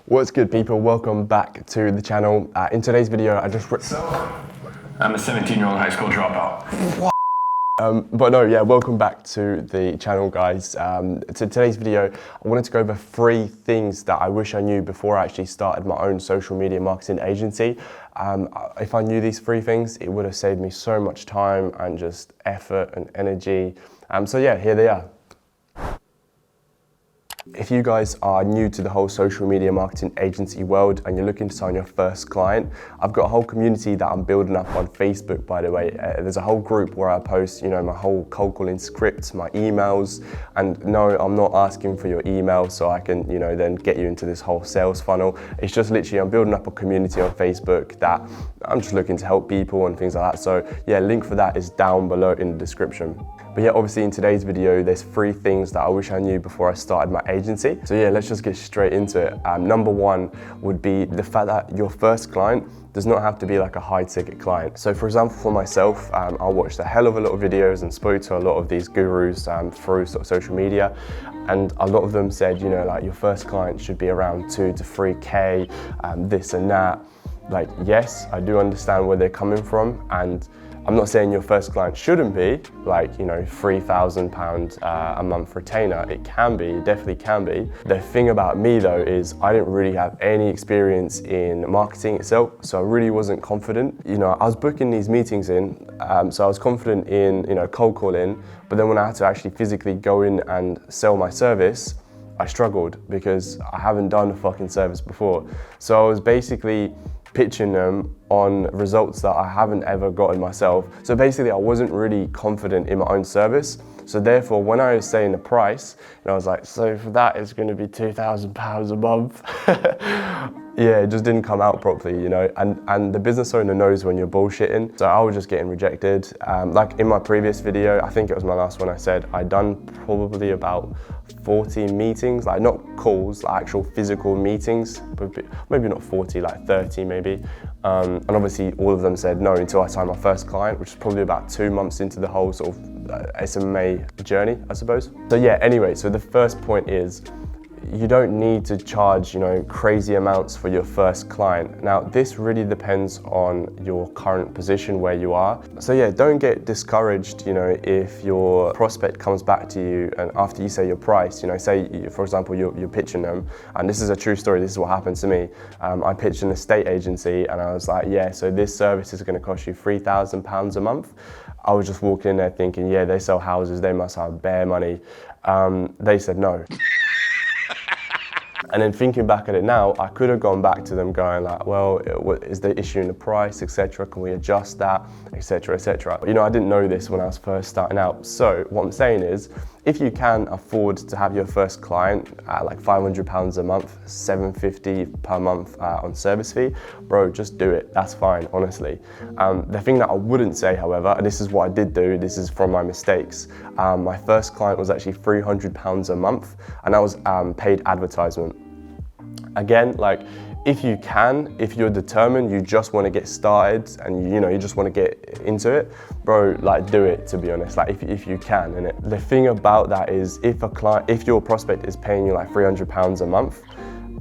What's good, people? Welcome back to the channel. In today's video, I'm a 17-year-old high school dropout. Welcome back to the channel, guys. To today's video, I wanted to go over 3 things that I wish I knew before I actually started my own social media marketing agency. If I knew these 3 things, it would have saved me so much time and just effort and energy. Here they are. If you guys are new to the whole social media marketing agency world and you're looking to sign your first client, I've got a whole community that I'm building up on Facebook, by the way. There's a whole group where I post, my whole cold calling scripts, my emails, and no, I'm not asking for your email so I can, then get you into this whole sales funnel. It's just literally, I'm building up a community on Facebook that I'm just looking to help people and things like that. So yeah, link for that is down below in the description. But yeah, obviously in today's video, there's 3 things that I wish I knew before I started my agency. So yeah, let's just get straight into it. Number 1 would be the fact that your first client does not have to be like a high ticket client. So for example, for myself, I watched a hell of a lot of videos and spoke to a lot of these gurus through sort of social media. And a lot of them said, like your first client should be around 2 to 3K, this and that. Like, yes, I do understand where they're coming from, and I'm not saying your first client shouldn't be like, £3,000 a month retainer. It can be, it definitely can be. The thing about me though is I didn't really have any experience in marketing itself, so I really wasn't confident. I was booking these meetings in, so I was confident in, cold calling, but then when I had to actually physically go in and sell my service, I struggled because I haven't done a fucking service before. So I was basically pitching them on results that I haven't ever gotten myself. So basically I wasn't really confident in my own service. So therefore, when I was saying the price, I was like, so for that it's gonna be £2,000 a month. Yeah, it just didn't come out properly, and the business owner knows when you're bullshitting. So I was just getting rejected. Like in my previous video, I think it was my last one, I said I'd done probably about 40 meetings, like not calls, like actual physical meetings, maybe not 40, like 30 maybe. And obviously all of them said no until I signed my first client, which is probably about 2 months into the whole sort of SMMA journey, I suppose. So yeah, anyway, so the first point is you don't need to charge, crazy amounts for your first client. Now, this really depends on your current position where you are. So yeah, don't get discouraged, if your prospect comes back to you and after you say your price, say, for example, you're pitching them, and this is a true story, this is what happened to me. I pitched an estate agency and I was like, yeah, so this service is gonna cost you £3,000 a month. I was just walking in there thinking, yeah, they sell houses, they must have bare money. They said no. And then thinking back at it now, I could have gone back to them going like, well, what is the issue in the price, etc. Can we adjust that, etc., etc. But I didn't know this when I was first starting out. So what I'm saying is, if you can afford to have your first client at like £500 a month, £750 per month on service fee, bro, just do it. That's fine, honestly. The thing that I wouldn't say, however, and this is what I did do, this is from my mistakes. My first client was actually £300 a month, and that was paid advertisement. Again, like, if you're determined, you just want to get started and you just want to get into it, bro, like do it, to be honest, like if you can. And the thing about that is if your prospect is paying you like £300 a month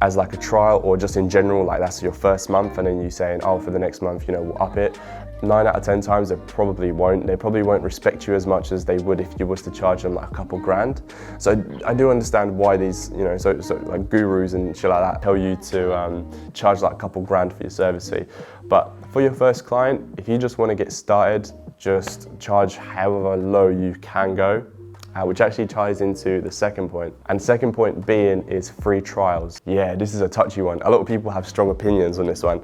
as like a trial, or just in general, like that's your first month, and then you saying, oh, for the next month, we'll up it, 9 out of 10 times they probably won't respect you as much as they would if you was to charge them like a couple grand. So I do understand why these, so like gurus and shit like that tell you to charge like a couple grand for your service fee. But for your first client, if you just want to get started, just charge however low you can go. Which actually ties into the second point. And second point being is free trials. Yeah, this is a touchy one. A lot of people have strong opinions on this one.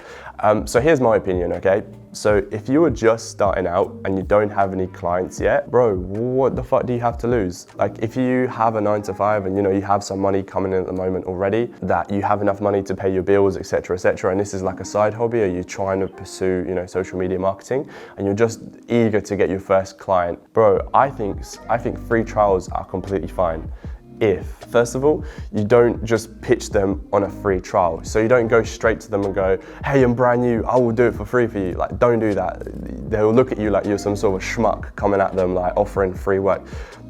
So here's my opinion, okay? So if you are just starting out and you don't have any clients yet, bro, what the fuck do you have to lose? Like if you have a 9 to 5 and you have some money coming in at the moment already, that you have enough money to pay your bills, etc., etc., and this is like a side hobby, or you're trying to pursue, social media marketing, and you're just eager to get your first client, bro, I think free trials are completely fine. If, first of all, you don't just pitch them on a free trial. So you don't go straight to them and go, hey, I'm brand new, I will do it for free for you. Like, don't do that. They'll look at you like you're some sort of schmuck coming at them, like offering free work.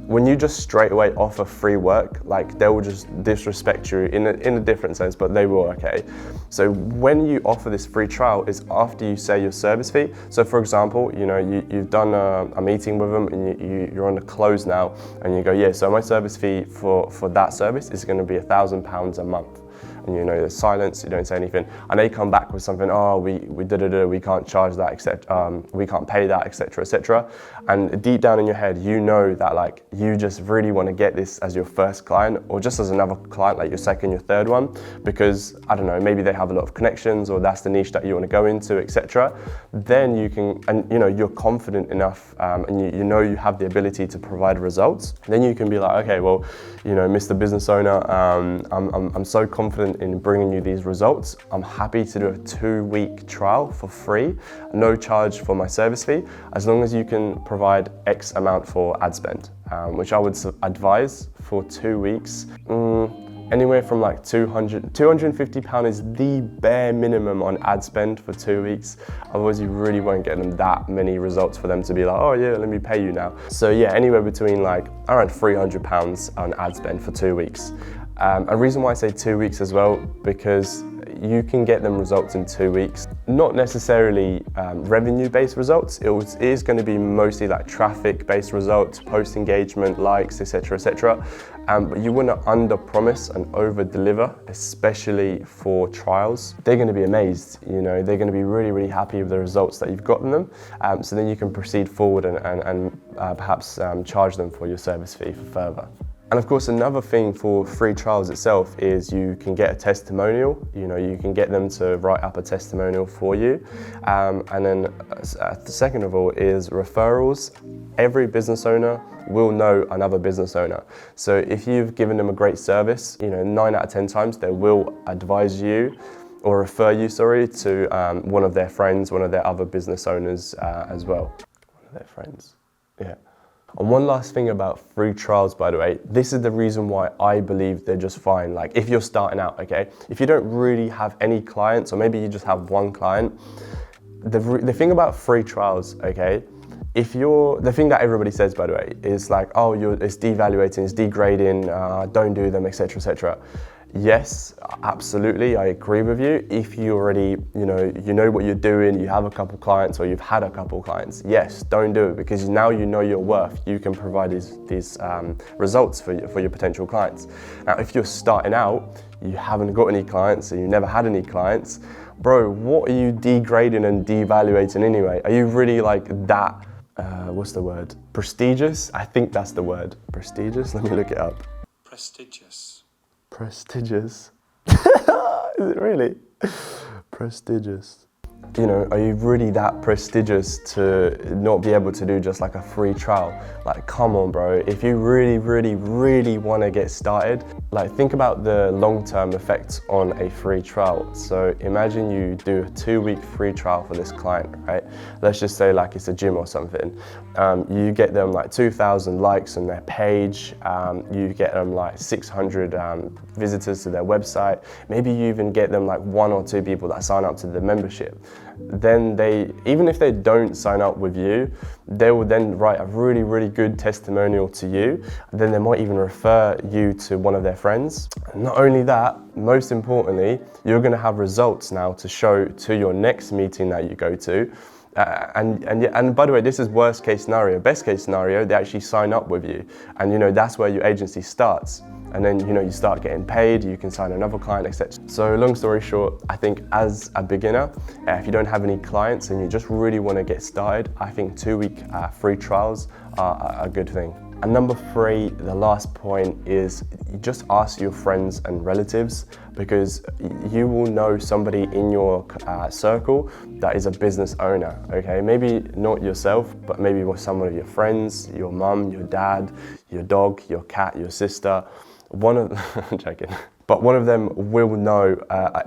when you just straight away offer free work, like they will just disrespect you in a different sense, but they will, okay? So when you offer this free trial is after you say your service fee. So for example, you've done a meeting with them and you're on the close now and you go, yeah, so my service fee for that service is gonna be £1,000 a month. And there's silence, you don't say anything, and they come back with something, oh, we can't charge that, etc. We can't pay that, etc., etc. And deep down in your head, you know that like you just really want to get this as your first client, or just as another client, like your second, your third one, because I don't know, maybe they have a lot of connections, or that's the niche that you want to go into, etc. Then you can, and you're confident enough, and you know you have the ability to provide results. Then you can be like, okay, well, Mr. Business Owner, I'm so confident in bringing you these results. I'm happy to do a 2-week trial for free, no charge for my service fee, as long as you can provide X amount for ad spend, which I would advise for 2 weeks. Anywhere from like £250 is the bare minimum on ad spend for 2 weeks. Otherwise you really won't get them that many results for them to be like, oh yeah, let me pay you now. So yeah, anywhere between like around £300 on ad spend for 2 weeks. A reason why I say 2 weeks as well, because you can get them results in 2 weeks. Not necessarily revenue-based results. It is going to be mostly like traffic-based results, post engagement, likes, etc., etc. But you want to under-promise and over-deliver, especially for trials. They're going to be amazed. They're going to be really, really happy with the results that you've gotten them. So then you can proceed forward and perhaps charge them for your service fee for further. And of course, another thing for free trials itself is you can get a testimonial. You can get them to write up a testimonial for you. And then the second of all is referrals. Every business owner will know another business owner. So if you've given them a great service, 9 out of 10 times they will advise you or refer you, to one of their friends, one of their other business owners as well. One of their friends, yeah. And one last thing about free trials, by the way, this is the reason why I believe they're just fine. Like if you're starting out, okay, if you don't really have any clients, or maybe you just have one client, the thing about free trials, okay, the thing that everybody says, by the way, is like, oh, it's devaluating, it's degrading, don't do them, etc., etc. Yes, absolutely, I agree with you. If you already, you know what you're doing, you have a couple clients or you've had a couple clients, yes, don't do it, because now you know your worth. You can provide these results for your potential clients. Now, if you're starting out, you haven't got any clients, and you never had any clients, bro, what are you degrading and devaluating anyway? Are you really like that, what's the word? Prestigious? I think that's the word. Prestigious? Let me look it up. Prestigious. Prestigious? Is it really? Prestigious. Are you really that prestigious to not be able to do just like a free trial? Like, come on, bro. If you really, really, really want to get started, like think about the long-term effects on a free trial. So imagine you do a 2-week free trial for this client, right? Let's just say like it's a gym or something. You get them like 2,000 likes on their page. You get them like 600 visitors to their website. Maybe you even get them like 1 or 2 people that sign up to the membership. Then even if they don't sign up with you, they will then write a really, really good testimonial to you. Then they might even refer you to one of their friends. Not only that, most importantly, you're going to have results now to show to your next meeting that you go to. And by the way, this is worst case scenario. Best case scenario, they actually sign up with you, and that's where your agency starts. And then you start getting paid, you can sign another client, etc. So long story short, I think as a beginner, if you don't have any clients and you just really want to get started, I think 2-week free trials are a good thing. And number 3, the last point is just ask your friends and relatives, because you will know somebody in your circle that is a business owner, okay? Maybe not yourself, but maybe with some of your friends, your mum, your dad, your dog, your cat, your sister. I'm joking. But one of them will know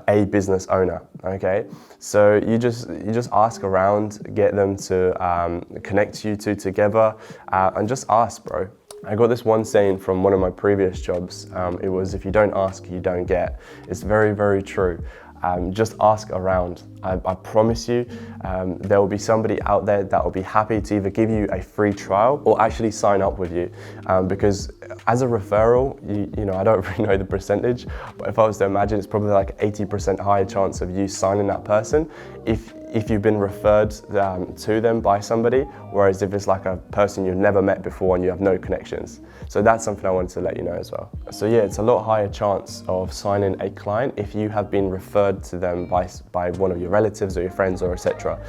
a business owner, okay? So you just ask around, get them to connect you two together, and just ask, bro. I got this one saying from one of my previous jobs. It was, if you don't ask, you don't get. It's very, very true. just ask around. I promise you, there will be somebody out there that will be happy to either give you a free trial or actually sign up with you. Because as a referral, you know, I don't really know the percentage, but if I was to imagine, it's probably like 80% higher chance of you signing that person if you've been referred to them by somebody, whereas if it's like a person you've never met before and you have no connections. So that's something I wanted to let you know as well. So yeah, it's a lot higher chance of signing a client if you have been referred to them by one of your relatives or your friends or etc.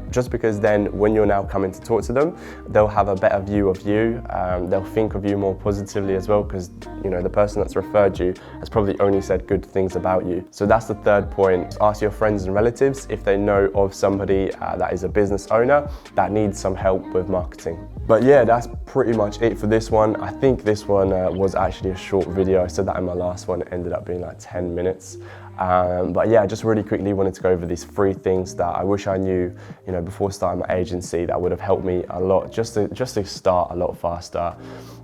Just because then when you're now coming to talk to them, they'll have a better view of you, they'll think of you more positively as well, because you know the person that's referred you has probably only said good things about you. So that's the third point. Ask your friends and relatives if they know of somebody that is a business owner that needs some help with marketing. But yeah, that's pretty much it for this one. I think this one was actually a short video. I said that in my last one, it ended up being like 10 minutes. But yeah, just really quickly wanted to go over these 3 things that I wish I knew, you know, before starting my agency that would have helped me a lot just to start a lot faster.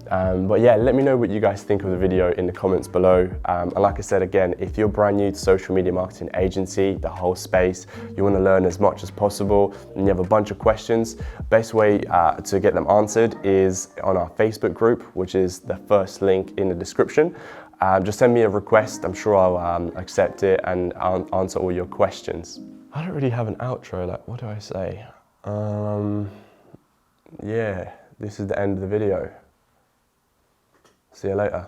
But yeah, let me know what you guys think of the video in the comments below. And like I said again, if you're brand new to social media marketing agency, the whole space, you want to learn as much as possible, and you have a bunch of questions, best way to get them answered is on our Facebook group, which is the first link in the description. Just send me a request, I'm sure I'll accept it and I'll answer all your questions. I don't really have an outro, like what do I say? Yeah, this is the end of the video. See you later.